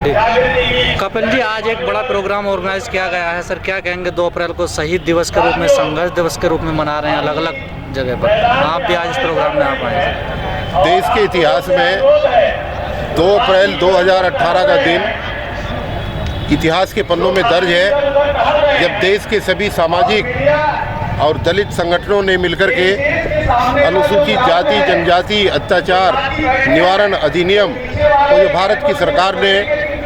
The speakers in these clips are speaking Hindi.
कपिल जी, आज एक बड़ा प्रोग्राम ऑर्गेनाइज किया गया है सर, क्या कहेंगे? 2 अप्रैल को शहीद दिवस के रूप में, संघर्ष दिवस के रूप में मना रहे हैं अलग अलग जगह पर। आप भी आज इस प्रोग्राम में आप आए हैं। देश के इतिहास में 2 अप्रैल 2018 का दिन इतिहास के पन्नों में दर्ज है, जब देश के सभी सामाजिक और दलित संगठनों ने मिलकर के अनुसूचित जाति जनजाति अत्याचार निवारण अधिनियम को जो भारत की सरकार ने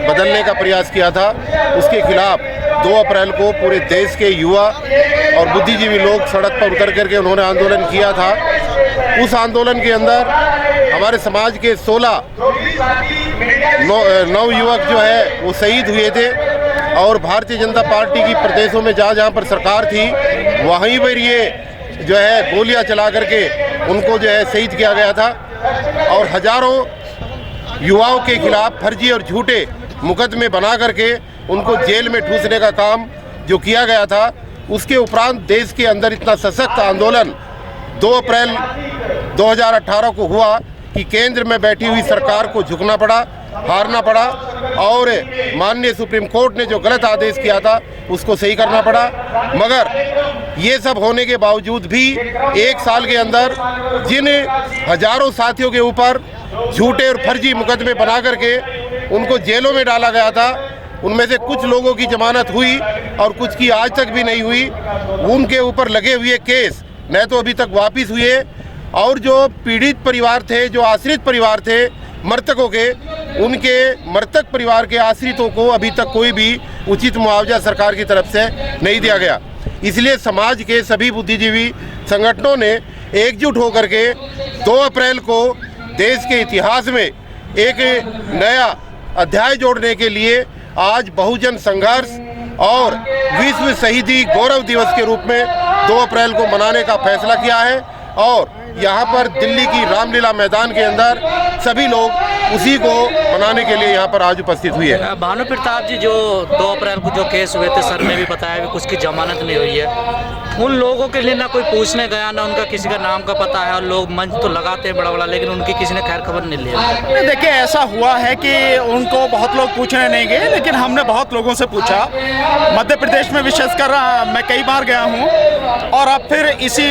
बदलने का प्रयास किया था, उसके खिलाफ 2 अप्रैल को पूरे देश के युवा और बुद्धिजीवी लोग सड़क पर उतर करके उन्होंने आंदोलन किया था। उस आंदोलन के अंदर हमारे समाज के 16 नवयुवक जो है वो शहीद हुए थे, और भारतीय जनता पार्टी की प्रदेशों में जहाँ पर सरकार थी वहीं पर ये जो है गोलियां चला करके उनको जो है शहीद किया गया था, और हजारों युवाओं के खिलाफ फर्जी और झूठे मुकदमे बना करके उनको जेल में ठूसने का काम जो किया गया था। उसके उपरांत देश के अंदर इतना सशक्त आंदोलन 2 अप्रैल 2018 को हुआ कि केंद्र में बैठी हुई सरकार को झुकना पड़ा, हारना पड़ा, और माननीय सुप्रीम कोर्ट ने जो गलत आदेश किया था उसको सही करना पड़ा। मगर ये सब होने के बावजूद भी 1 साल के अंदर जिन हजारों साथियों के ऊपर झूठे और फर्जी मुकदमे बना करके उनको जेलों में डाला गया था, उनमें से कुछ लोगों की जमानत हुई और कुछ की आज तक भी नहीं हुई। उनके ऊपर लगे हुए केस न तो अभी तक वापस हुए, और जो पीड़ित परिवार थे, जो आश्रित परिवार थे मृतकों के, उनके मृतक परिवार के आश्रितों को अभी तक कोई भी उचित मुआवजा सरकार की तरफ से नहीं दिया गया। इसलिए समाज के सभी बुद्धिजीवी संगठनों ने एकजुट होकर के 2 अप्रैल को देश के इतिहास में एक नया अध्याय जोड़ने के लिए आज बहुजन संघर्ष और विश्व शहीदी गौरव दिवस के रूप में 2 अप्रैल को मनाने का फैसला किया है। और यहाँ पर दिल्ली की रामलीला मैदान के अंदर सभी लोग उसी को मनाने के लिए यहाँ पर आज उपस्थित हुए हैं। भानु प्रताप जी, जो 2 अप्रैल को जो केस हुए थे, सर ने भी बताया कि कुछ की जमानत नहीं हुई है। उन लोगों के लिए ना कोई पूछने गया, ना उनका किसी का नाम का पता है, और लोग मंच तो लगाते हैं बड़ा बड़ा, लेकिन उनकी किसी ने खैर खबर नहीं लिया। देखिए, ऐसा हुआ है कि उनको बहुत लोग पूछने नहीं गए, लेकिन हमने बहुत लोगों से पूछा। मध्य प्रदेश में विशेषकर मैं कई बार गया हूँ, और अब फिर इसी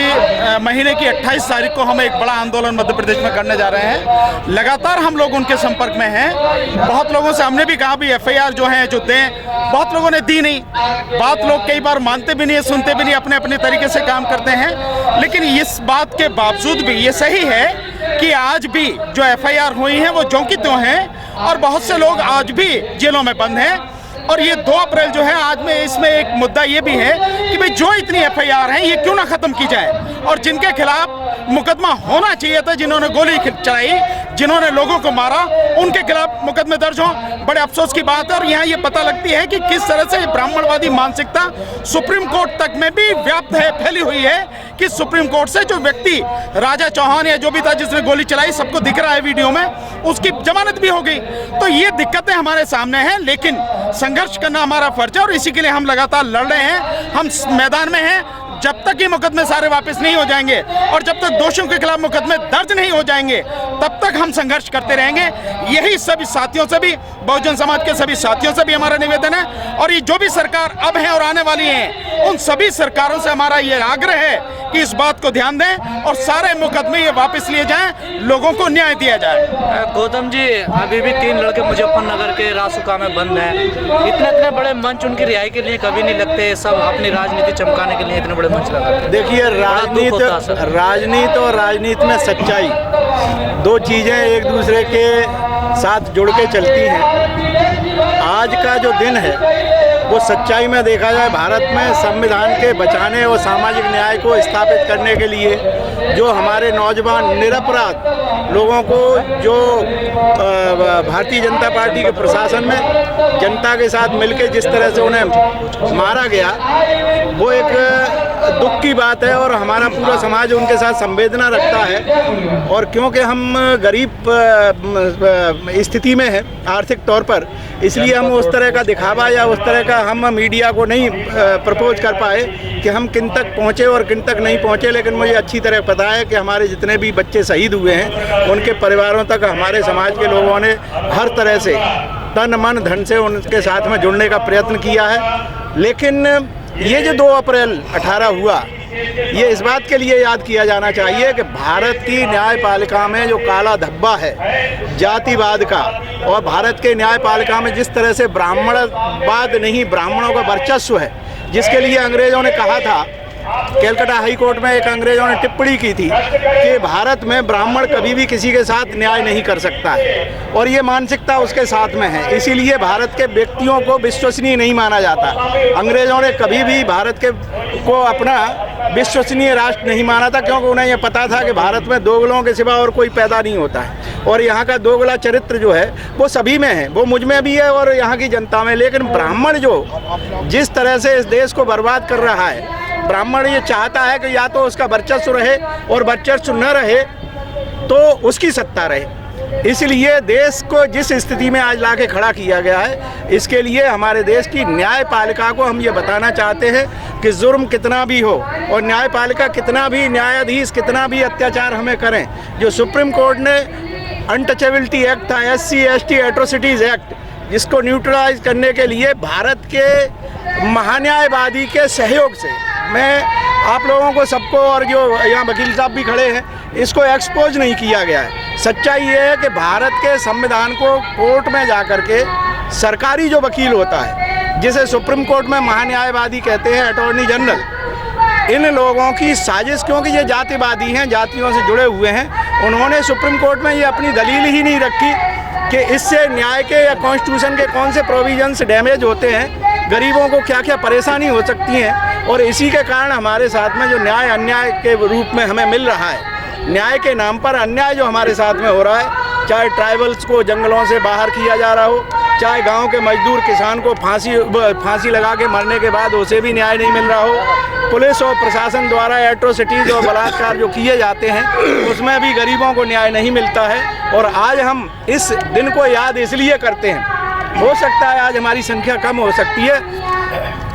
महीने की 28 तारीख को हम एक बड़ा आंदोलन मध्य प्रदेश में करने जा रहे हैं। लगातार हम लोग उनके संपर्क में हैं। बहुत लोगों से हमने भी कहा भी FIR जो है जो दें, बहुत लोगों ने दी नहीं। बात लोग कई बार मानते भी नहीं, सुनते भी नहीं, अपने अपने तरीके से काम करते हैं। लेकिन इस बात के बावजूद भी ये सही है कि आज भी जो FIR हुई हैं वो ज्यों की त्यों हैं, और बहुत से लोग आज भी जेलों में बंद हैं। और ये 2 अप्रैल जो है, आज में इसमें एक मुद्दा ये भी है कि भाई जो इतनी FIR हैं ये क्यों ना ख़त्म की जाए, और जिनके खिलाफ मुकदमा होना चाहिए था, जिन्होंने गोली चलाई, जिन्होंने लोगों को मारा, उनके खिलाफ मुकदमे दर्ज हों। बड़े अफसोस की बात है। और यहाँ ये पता लगती है कि किस तरह से ब्राह्मणवादी मानसिकता सुप्रीम कोर्ट तक में भी व्याप्त है, फैली हुई है, कि सुप्रीम कोर्ट से जो व्यक्ति राजा चौहान या जो भी था जिसने गोली चलाई, सबको दिख रहा है वीडियो में, उसकी जमानत भी हो गई। तो ये दिक्कतें हमारे सामने हैं, लेकिन संघर्ष करना हमारा फर्ज है, और इसी के लिए हम लगातार लड़ रहे हैं। हम मैदान में हैं। जब तक ये मुकदमे सारे वापस नहीं हो जाएंगे, और जब तक दोषियों के खिलाफ मुकदमे दर्ज नहीं हो जाएंगे, तब तक हम संघर्ष करते रहेंगे। यही सभी साथियों से भी, बहुजन समाज के सभी साथियों से भी हमारा निवेदन है। और ये जो भी सरकार अब है और आने वाली है, उन सभी सरकारों से हमारा ये आग्रह है कि इस बात को ध्यान दें और सारे मुकदमे ये वापस लिए जाएं, लोगों को न्याय दिया जाए। गौतम जी, अभी भी 3 लड़के मुजफ्फरनगर के रासुका में बंद हैं। इतने बड़े मंच उनकी रिहाई के लिए कभी नहीं लगते, सब अपनी राजनीति चमकाने के लिए इतने बड़े मंच लगाते हैं। देखिए, राजनीति और राजनीति में सच्चाई, 2 चीज़ें एक दूसरे के साथ जुड़ के चलती हैं। आज का जो दिन है वो सच्चाई में देखा जाए, भारत में संविधान के बचाने और सामाजिक न्याय को स्थापित करने के लिए जो हमारे नौजवान निरपराध लोगों को, जो भारतीय जनता पार्टी के प्रशासन में जनता के साथ मिलकर जिस तरह से उन्हें मारा गया, वो एक दुख की बात है। और हमारा पूरा समाज उनके साथ संवेदना रखता है। और क्योंकि हम गरीब स्थिति में हैं आर्थिक तौर पर, इसलिए हम उस तरह का दिखावा या उस तरह का हम मीडिया को नहीं प्रपोज कर पाए कि हम किन तक पहुँचे और किन तक नहीं पहुँचे। लेकिन मुझे अच्छी तरह पता है कि हमारे जितने भी बच्चे शहीद हुए हैं, उनके परिवारों तक हमारे समाज के लोगों ने हर तरह से तन मन धन से उनके साथ में जुड़ने का प्रयत्न किया है। लेकिन ये जो 2 अप्रैल 18 हुआ, ये इस बात के लिए याद किया जाना चाहिए कि भारत की न्यायपालिका में जो काला धब्बा है जातिवाद का, और भारत के न्यायपालिका में जिस तरह से ब्राह्मणवाद नहीं, ब्राह्मणों का वर्चस्व है, जिसके लिए अंग्रेज़ों ने कहा था, कलकत्ता हाई कोर्ट में एक अंग्रेज़ों ने टिप्पणी की थी कि भारत में ब्राह्मण कभी भी किसी के साथ न्याय नहीं कर सकता है, और ये मानसिकता उसके साथ में है। इसीलिए भारत के व्यक्तियों को विश्वसनीय नहीं माना जाता। अंग्रेज़ों ने कभी भी भारत को अपना विश्वसनीय राष्ट्र नहीं माना था, क्योंकि उन्हें यह पता था कि भारत में दोगलों के सिवा और कोई पैदा नहीं होता है, और यहाँ का दोगला चरित्र जो है वो सभी में है, वो मुझ में भी है और यहाँ की जनता में। लेकिन ब्राह्मण जो जिस तरह से इस देश को बर्बाद कर रहा है, ब्राह्मण ये चाहता है कि या तो उसका वर्चस्व रहे, और वर्चस्व न रहे तो उसकी सत्ता रहे। इसलिए देश को जिस स्थिति में आज लाके खड़ा किया गया है, इसके लिए हमारे देश की न्यायपालिका को हम ये बताना चाहते हैं कि जुर्म कितना भी हो और न्यायपालिका कितना भी, न्यायाधीश कितना भी अत्याचार हमें करें, जो सुप्रीम कोर्ट ने अनटचेबिलिटी एक्ट था, SC ST एट्रोसिटीज़ एक्ट, जिसको न्यूट्रलाइज करने के लिए भारत के महान्यायवादी के सहयोग से, मैं आप लोगों को सबको, और जो यहाँ वकील साहब भी खड़े हैं, इसको एक्सपोज नहीं किया गया है। सच्चाई ये है कि भारत के संविधान को कोर्ट में जाकर के सरकारी जो वकील होता है, जिसे सुप्रीम कोर्ट में महान्यायवादी कहते हैं, अटॉर्नी जनरल, इन लोगों की साजिश, क्योंकि ये जातिवादी हैं, जातियों से जुड़े हुए हैं, उन्होंने सुप्रीम कोर्ट में ये अपनी दलील ही नहीं रखी कि इससे न्याय के या कॉन्स्टिट्यूशन के कौन से प्रोविजंस डैमेज होते हैं, गरीबों को क्या क्या परेशानी हो सकती हैं। और इसी के कारण हमारे साथ में जो न्याय अन्याय के रूप में हमें मिल रहा है, न्याय के नाम पर अन्याय जो हमारे साथ में हो रहा है, चाहे ट्राइबल्स को जंगलों से बाहर किया जा रहा हो, चाहे गांव के मजदूर किसान को फांसी लगा के मरने के बाद उसे भी न्याय नहीं मिल रहा हो, पुलिस और प्रशासन द्वारा एट्रोसिटीज़ और बलात्कार जो किए जाते हैं उसमें भी गरीबों को न्याय नहीं मिलता है। और आज हम इस दिन को याद इसलिए करते हैं, हो सकता है आज हमारी संख्या कम हो सकती है,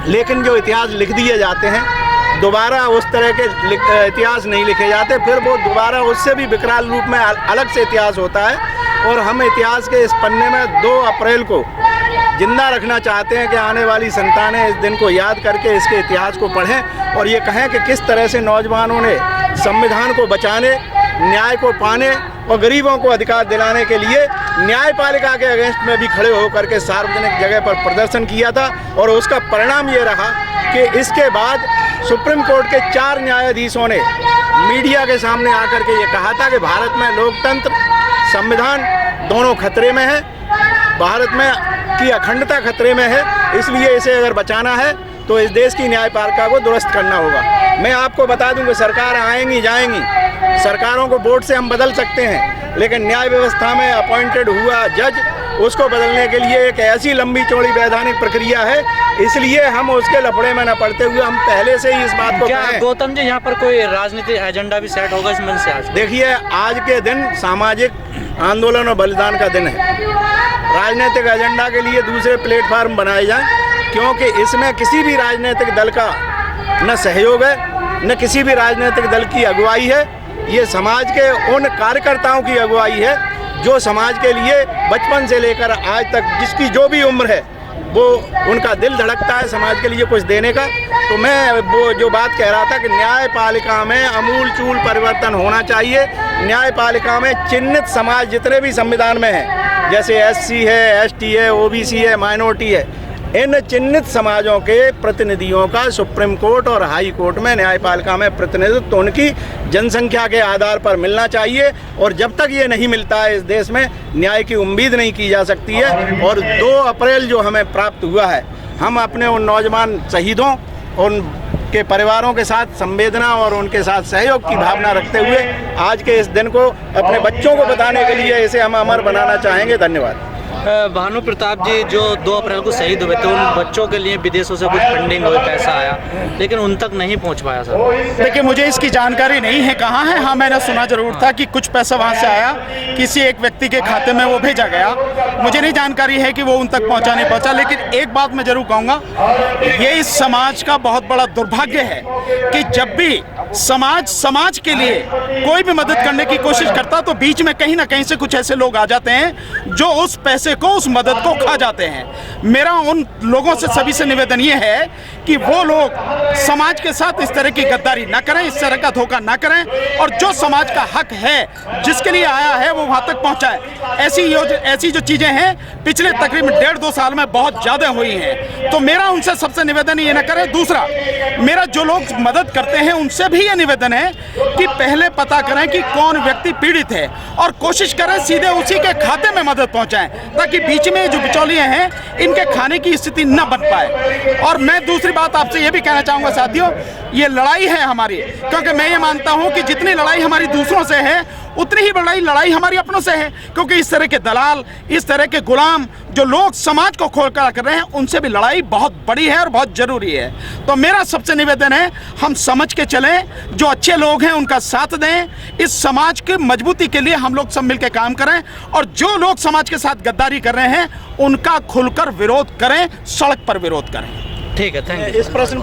लेकिन जो इतिहास लिख दिए जाते हैं दोबारा उस तरह के इतिहास नहीं लिखे जाते, फिर वो दोबारा उससे भी विकराल रूप में अलग से इतिहास होता है। और हम इतिहास के इस पन्ने में 2 अप्रैल को जिंदा रखना चाहते हैं कि आने वाली संतानें इस दिन को याद करके इसके इतिहास को पढ़ें और ये कहें कि किस तरह से नौजवानों ने संविधान को बचाने, न्याय को पाने और गरीबों को अधिकार दिलाने के लिए न्यायपालिका के अगेंस्ट में भी खड़े होकर के सार्वजनिक जगह पर प्रदर्शन किया था। और उसका परिणाम ये रहा कि इसके बाद सुप्रीम कोर्ट के 4 न्यायाधीशों ने मीडिया के सामने आकर के ये कहा था कि भारत में लोकतंत्र, संविधान दोनों खतरे में है, भारत में की अखंडता खतरे में है, इसलिए इसे अगर बचाना है तो इस देश की न्यायपालिका को दुरुस्त करना होगा। मैं आपको बता दूं कि सरकार आएंगी जाएंगी, सरकारों को वोट से हम बदल सकते हैं, लेकिन न्याय व्यवस्था में अपॉइंटेड हुआ जज, उसको बदलने के लिए एक ऐसी लंबी चौड़ी वैधानिक प्रक्रिया है, इसलिए हम उसके लफड़े में न पड़ते हुए हम पहले से ही इस बात को कहें। गौतम जी, यहाँ पर कोई राजनीतिक एजेंडा भी सेट होगा इसमें से? आज देखिए, आज के दिन सामाजिक आंदोलन और बलिदान का दिन है। राजनीतिक एजेंडा के लिए दूसरे प्लेटफार्म बनाए जाएं, क्योंकि इसमें किसी भी राजनीतिक दल का न सहयोग है, न किसी भी राजनीतिक दल की अगुवाई है। ये समाज के उन कार्यकर्ताओं की अगुवाई है जो समाज के लिए बचपन से लेकर आज तक जिसकी जो भी उम्र है वो उनका दिल धड़कता है समाज के लिए कुछ देने का। तो मैं वो जो बात कह रहा था कि न्यायपालिका में अमूल चूल परिवर्तन होना चाहिए। न्यायपालिका में चिन्हित समाज जितने भी संविधान में हैं, जैसे SC है, ST है, OBC है, माइनॉरिटी है, इन चिन्हित समाजों के प्रतिनिधियों का सुप्रीम कोर्ट और हाई कोर्ट में न्यायपालिका में प्रतिनिधित्व उनकी जनसंख्या के आधार पर मिलना चाहिए। और जब तक ये नहीं मिलता है इस देश में न्याय की उम्मीद नहीं की जा सकती है। और 2 अप्रैल जो हमें प्राप्त हुआ है, हम अपने उन नौजवान शहीदों, उनके परिवारों के साथ संवेदना और उनके साथ सहयोग की भावना रखते हुए आज के इस दिन को अपने बच्चों को बताने के लिए इसे हम अमर बनाना चाहेंगे। धन्यवाद। भानु प्रताप जी, जो 2 अप्रैल को शहीद हुए थे, उन बच्चों के लिए विदेशों से कुछ फंडिंग हुई, पैसा आया, लेकिन उन तक नहीं पहुंच पाया सर। देखिए, मुझे इसकी जानकारी नहीं है कहाँ है। हाँ, मैंने सुना जरूर था कि कुछ पैसा वहाँ से आया, किसी एक व्यक्ति के खाते में वो भेजा गया। मुझे नहीं जानकारी है कि वो उन तक पहुँचा नहीं पहुँचा, लेकिन एक बात मैं जरूर कहूँगा, ये इस समाज का बहुत बड़ा दुर्भाग्य है कि जब भी समाज के लिए कोई भी मदद करने की कोशिश करता तो बीच में कहीं ना कहीं से कुछ ऐसे लोग आ जाते हैं जो उस पैसे को, उस मदद को खा जाते हैं। मेरा उन लोगों से, सभी से निवेदन ये है कि वो लोग समाज के साथ इस तरह की गद्दारी ना करें, इस तरह का धोखा ना करें, और जो समाज का हक है, जिसके लिए आया है, वो वहाँ तक पहुँचाए। ऐसी जो चीज़ें हैं पिछले तकरीबन 1.5-2 साल में बहुत ज़्यादा हुई हैं, तो मेरा उनसे सबसे निवेदन ये ना करें। दूसरा, मेरा जो लोग मदद करते हैं उनसे भी ये निवेदन है कि पहले पता करें कि कौन व्यक्ति पीड़ित है और कोशिश करें सीधे उसी के खाते में मदद पहुंचाएं, ताकि बीच में जो बिचौलिए हैं इनके खाने की स्थिति न बन पाए। और मैं दूसरी बात आपसे ये भी कहना चाहूँगा साथियों, ये लड़ाई है हमारी, क्योंकि मैं ये मानता हूँ कि जितनी लड़ाई हमारी दूसरों से है उतनी ही बड़ी लड़ाई हमारी अपनों से है, क्योंकि इस तरह के दलाल, इस तरह के गुलाम जो लोग समाज को खोलकर कर रहे हैं, उनसे भी लड़ाई बहुत बड़ी है और बहुत ज़रूरी है। तो मेरा सबसे निवेदन है, हम समझ के चलें, जो अच्छे लोग हैं उनका साथ दें, इस समाज की मजबूती के लिए हम लोग सब मिलकर काम करें, और जो लोग समाज के साथ गद्दारी कर रहे हैं उनका खुलकर विरोध करें, सड़क पर विरोध करें। ठीक है, थैंक यू। इस प्रश्न